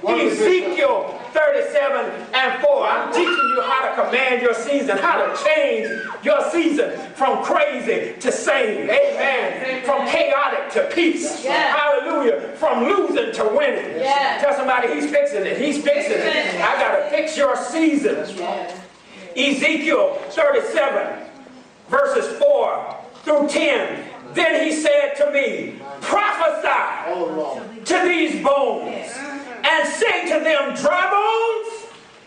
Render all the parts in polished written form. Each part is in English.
Ezekiel 37:4. I'm teaching you how to command your season, how to change your season from crazy to sane. Amen. From chaotic to peace. Yes. Hallelujah. From losing to winning. Yes. Tell somebody he's fixing it. He's fixing it. I got to fix your season. Yes. Ezekiel 37:4-10. Then he said to me, prophesy to these bones and say to them, dry bones,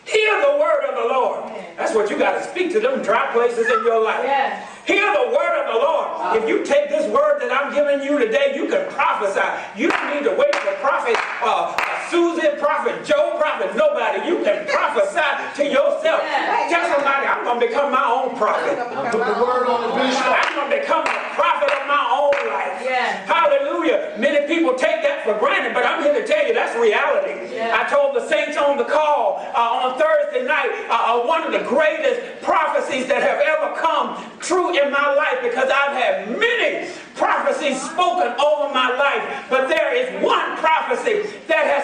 hear the word of the Lord. That's what you got to speak to them dry places in your life. Yes. Hear the word of the Lord. If you take this word that I'm giving you today, you can prophesy. You don't need to wait for prophet Susan, prophet Joe, prophet nobody. You can prophesy to yourself. Tell somebody, I'm going to become my own prophet. Put the word on the bishop. I'm going to become a prophet of my own life. Yes. Hallelujah. Many people take that for granted, but I'm here to tell you that's reality. Yes. I told the saints on the call on Thursday night, one of the greatest prophecies that have ever come true in my life, because I've had many prophecies spoken over my life, but there is one prophecy that has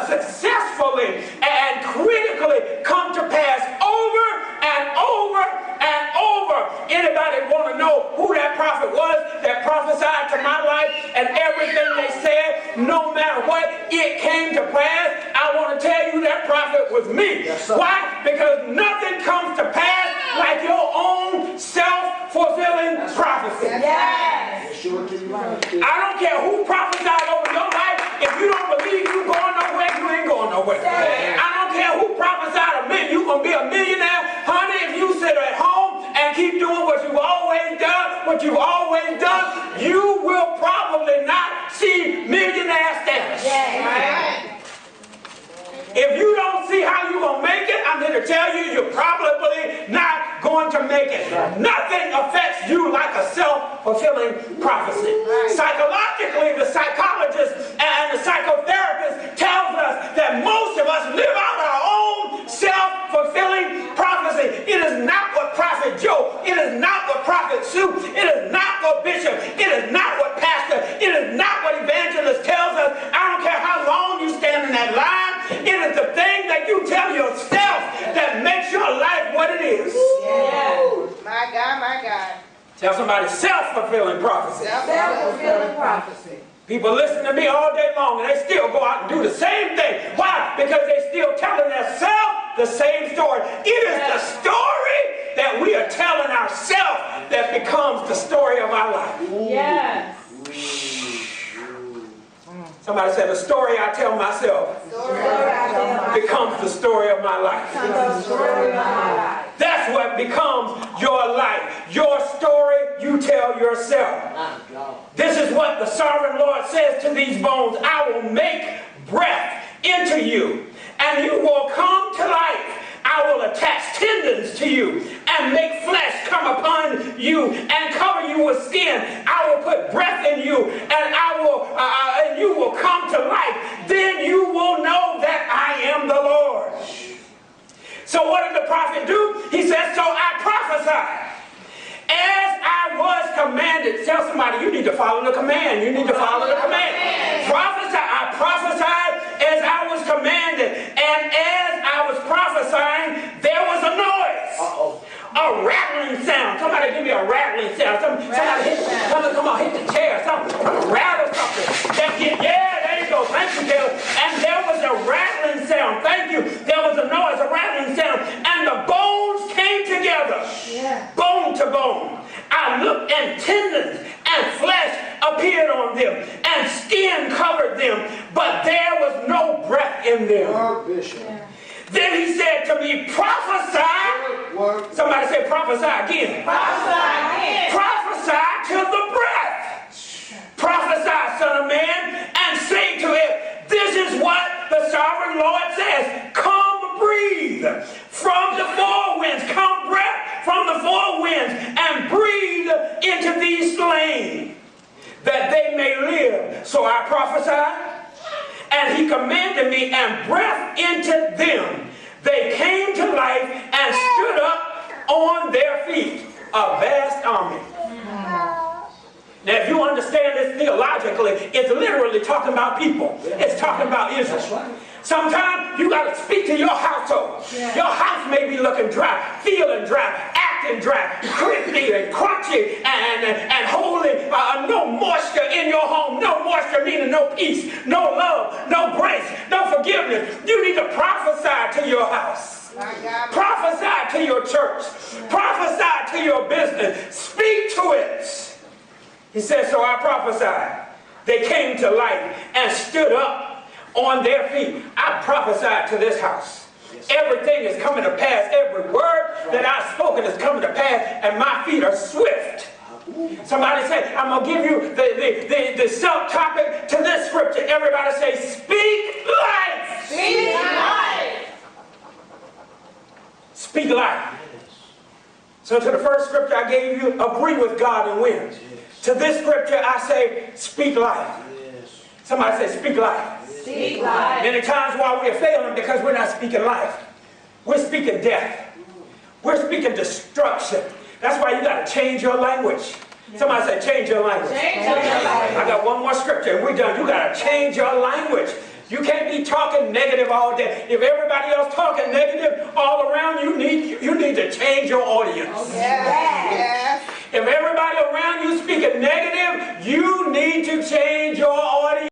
successfully and critically come to pass over and over and over. Anybody want to know who that prophet was that prophesied to my life, and everything they said, no matter what, it came to pass? I want to tell you that prophet was me. Yes, why? Because nothing comes to pass like your own self-fulfilling prophecy. Yes. I don't care who prophesied over your life. If you don't believe you're going nowhere, you ain't going nowhere. I don't care who prophesied you're going to be a millionaire. Honey, if you sit at home and keep doing what you've always done, you will probably not see millionaire status. Yes. If you don't see how you're going to make it, I'm here to tell you, you're probably not going to make it. Nothing affects you like a self-fulfilling prophecy. Psychologically, the psychologist and the psychotherapist tells us that most of us live out our own self-fulfilling prophecy. It is not what Prophet Joe, it is not what Prophet Sue, it is not what Bishop, it is not what Pastor, it is not what Evangelist tells us. I don't care how long you stand in that line. It is the thing that you tell yourself that makes your life what it is. Yes. My God, my God. Tell somebody self-fulfilling prophecy. Self-fulfilling prophecy. People listen to me all day long and they still go out and do the same thing. Why? Because they're still telling themselves the same story. It is the story that we are telling ourselves that becomes the story of our life. Yes. Somebody said the story I tell myself becomes the story of my life. That's what becomes your life. Your story you tell yourself. This is what the sovereign Lord says to these bones. I will make breath into you, and you will come to life. I will attach tendons to you and make flesh come upon you and cover you with skin. I will put breath in you, and and you will come to life. Then you will know that I am the Lord. So what did the prophet do? He said, so I prophesied as I was commanded. Tell somebody, you need to follow the command. You need to follow the command. Prophesy. I prophesied as I was commanded, and as I was prophesying, there was a noise. A rattling sound. Somebody give me a rattling sound. Somebody come on, hit the chair. Something. Rattle something. Yeah, there you go. Thank you, Taylor. And there was a rattling sound. Thank you. There was a noise, a rattling sound. And the bones came together. Yeah. Bone to bone. I looked, and tendons and flesh appeared on them, and skin covered them, but there was no breath in them. Yeah. Then he said to me, prophesy. Somebody say prophesy again. Prophesy again. Prophesy to the breath. Prophesy, son of man, and say to it, this is what the sovereign Lord says. Come breathe from the four winds. Come breath from the four winds and breathe into these slain, that they may live. So I prophesied. And he commanded me, and breath into them. They came to life and stood up on their feet. A vast army. Now, if you understand this theologically, it's literally talking about people. It's talking about Israel. That's right. Sometimes you got to speak to your household. Your house may be looking dry, feeling dry, acting dry, crispy and crunchy and holding no moisture in your home. No moisture meaning no peace, no love, no grace, no forgiveness. You need to prophesy to your house. Prophesy to your church. Prophesy to your business. Speak to it. He says, so I prophesied. They came to life and stood up on their feet. I prophesied to this house. Everything is coming to pass. Every word that I've spoken is coming to pass, and my feet are swift. Somebody said, I'm going to give you the subtopic to this scripture. Everybody say, speak life. Speak life. Speak life. So to the first scripture I gave you, agree with God and win. To this scripture I say, speak life. Somebody say, speak life. Speak life. Many times why we're failing because we're not speaking life. We're speaking death. We're speaking destruction. That's why you got to change your language. Somebody say, change your language. Change your language. I got one more scripture and we're done. You got to change your language. You can't be talking negative all day. If everybody else talking negative all around you, you need to change your audience. Yes. If everybody around you speaking negative, you need to change your audience.